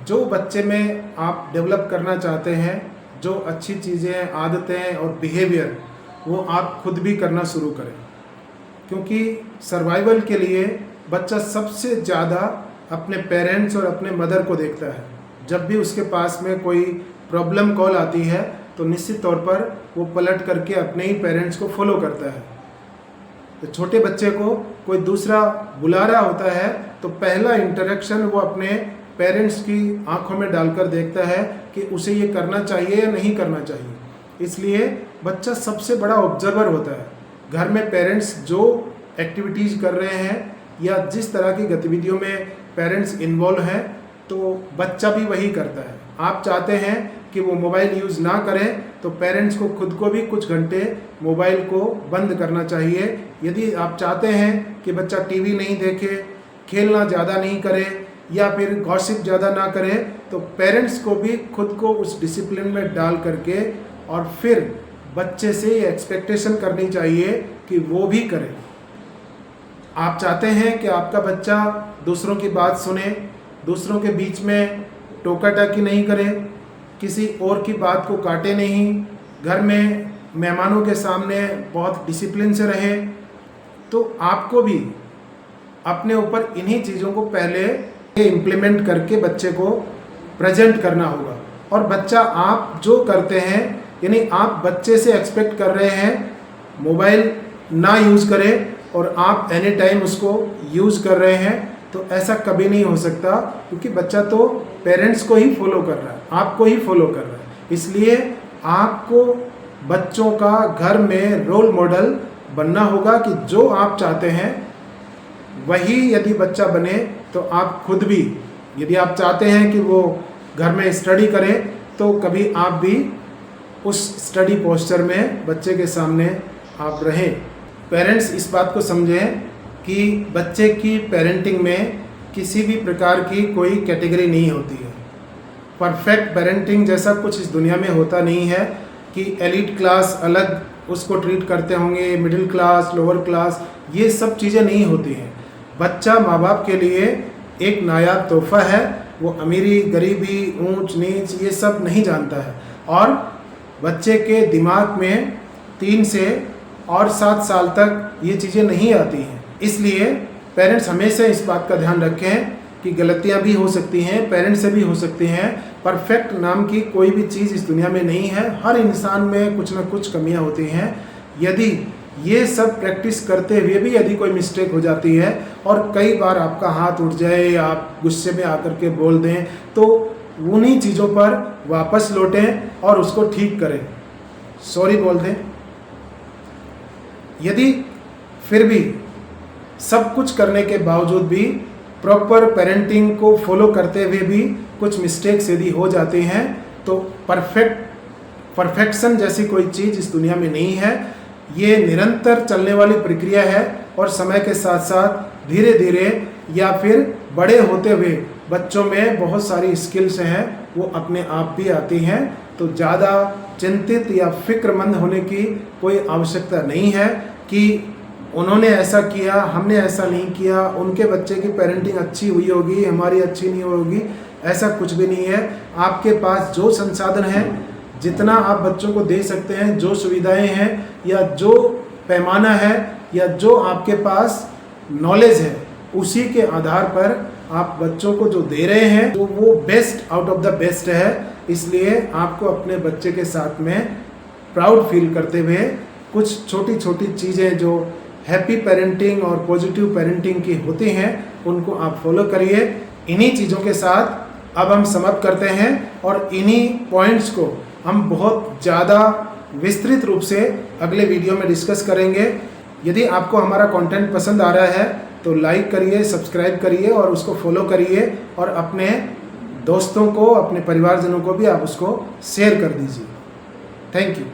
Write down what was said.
जो बच्चे में आप डेवलप करना चाहते हैं, जो अच्छी चीज़ें, आदतें और बिहेवियर, वो आप खुद भी करना शुरू करें। क्योंकि सर्वाइवल के लिए बच्चा सबसे ज़्यादा अपने पेरेंट्स और अपने मदर को देखता है। जब भी उसके पास में कोई प्रॉब्लम कॉल आती है तो निश्चित तौर पर वो पलट करके अपने ही पेरेंट्स को फॉलो करता है। तो छोटे बच्चे को कोई दूसरा बुला रहा होता है तो पहला इंटरेक्शन वो अपने पेरेंट्स की आंखों में डालकर देखता है कि उसे ये करना चाहिए या नहीं करना चाहिए। इसलिए बच्चा सबसे बड़ा ऑब्जर्वर होता है। घर में पेरेंट्स जो एक्टिविटीज़ कर रहे हैं या जिस तरह की गतिविधियों में पेरेंट्स इन्वॉल्व हैं तो बच्चा भी वही करता है। आप चाहते हैं कि वो मोबाइल यूज़ ना करें तो पेरेंट्स को खुद को भी कुछ घंटे मोबाइल को बंद करना चाहिए। यदि आप चाहते हैं कि बच्चा टीवी नहीं देखे, खेलना ज़्यादा नहीं करे या फिर गॉसिप ज़्यादा ना करे, तो पेरेंट्स को भी खुद को उस डिसिप्लिन में डाल करके और फिर बच्चे से ये एक्सपेक्टेशन करनी चाहिए कि वो भी करे। आप चाहते हैं कि आपका बच्चा दूसरों की बात सुने, दूसरों के बीच में टोका टाकी नहीं करे, किसी और की बात को काटे नहीं, घर में मेहमानों के सामने बहुत डिसिप्लिन से रहे, तो आपको भी अपने ऊपर इन्हीं चीज़ों को पहले इम्प्लीमेंट करके बच्चे को प्रेजेंट करना होगा। और बच्चा आप जो करते हैं, यानी आप बच्चे से एक्सपेक्ट कर रहे हैं मोबाइल ना यूज़ करें और आप एनी टाइम उसको यूज़ कर रहे हैं, तो ऐसा कभी नहीं हो सकता। क्योंकि बच्चा तो पेरेंट्स को ही फॉलो कर रहा है, आपको ही फॉलो कर रहा है। इसलिए आपको बच्चों का घर में रोल मॉडल बनना होगा कि जो आप चाहते हैं वही यदि बच्चा बने तो आप खुद भी, यदि आप चाहते हैं कि वो घर में स्टडी करें तो कभी आप भी उस स्टडी पोस्चर में बच्चे के सामने आप रहें। पेरेंट्स इस बात को समझें कि बच्चे की पेरेंटिंग में किसी भी प्रकार की कोई कैटेगरी नहीं होती है। परफेक्ट पेरेंटिंग जैसा कुछ इस दुनिया में होता नहीं है कि एलीट क्लास अलग उसको ट्रीट करते होंगे, मिडिल क्लास, लोअर क्लास, ये सब चीज़ें नहीं होती हैं। बच्चा माँ बाप के लिए एक नायाब तोहफा है। वो अमीरी, गरीबी, ऊंच नीच ये सब नहीं जानता है। और बच्चे के दिमाग में 3 से और 7 साल तक ये चीज़ें नहीं आती हैं। इसलिए पेरेंट्स हमेशा इस बात का ध्यान रखें कि गलतियां भी हो सकती हैं, पेरेंट्स से भी हो सकती हैं। परफेक्ट नाम की कोई भी चीज़ इस दुनिया में नहीं है। हर इंसान में कुछ ना कुछ कमियां होती हैं। यदि ये सब प्रैक्टिस करते हुए भी यदि कोई मिस्टेक हो जाती है और कई बार आपका हाथ उठ जाए, आप गुस्से में आकर के बोल दें, तो उन्हीं चीज़ों पर वापस लौटें और उसको ठीक करें, सॉरी बोल दें। यदि फिर भी सब कुछ करने के बावजूद भी प्रॉपर पेरेंटिंग को फॉलो करते हुए भी कुछ मिस्टेक्स यदि हो जाते हैं तो परफेक्शन जैसी कोई चीज़ इस दुनिया में नहीं है। ये निरंतर चलने वाली प्रक्रिया है और समय के साथ साथ धीरे धीरे या फिर बड़े होते हुए बच्चों में बहुत सारी स्किल्स हैं वो अपने आप भी आती हैं। तो ज़्यादा चिंतित या फिक्रमंद होने की कोई आवश्यकता नहीं है कि उन्होंने ऐसा किया, हमने ऐसा नहीं किया, उनके बच्चे की पेरेंटिंग अच्छी हुई होगी, हमारी अच्छी नहीं होगी। ऐसा कुछ भी नहीं है। आपके पास जो संसाधन हैं, जितना आप बच्चों को दे सकते हैं, जो सुविधाएं हैं या जो पैमाना है या जो आपके पास नॉलेज है, उसी के आधार पर आप बच्चों को जो दे रहे हैं तो वो best out of the best है। इसलिए आपको अपने बच्चे के साथ में प्राउड फील करते हुए कुछ छोटी छोटी चीज़ें जो हैप्पी पेरेंटिंग और पॉजिटिव पेरेंटिंग की होती हैं उनको आप फॉलो करिए। इन्हीं चीज़ों के साथ अब हम समाप्त करते हैं और इन्हीं पॉइंट्स को हम बहुत ज़्यादा विस्तृत रूप से अगले वीडियो में डिस्कस करेंगे। यदि आपको हमारा कंटेंट पसंद आ रहा है तो लाइक करिए, सब्सक्राइब करिए और उसको फॉलो करिए और अपने दोस्तों को, अपने परिवारजनों को भी आप उसको शेयर कर दीजिए। Thank you.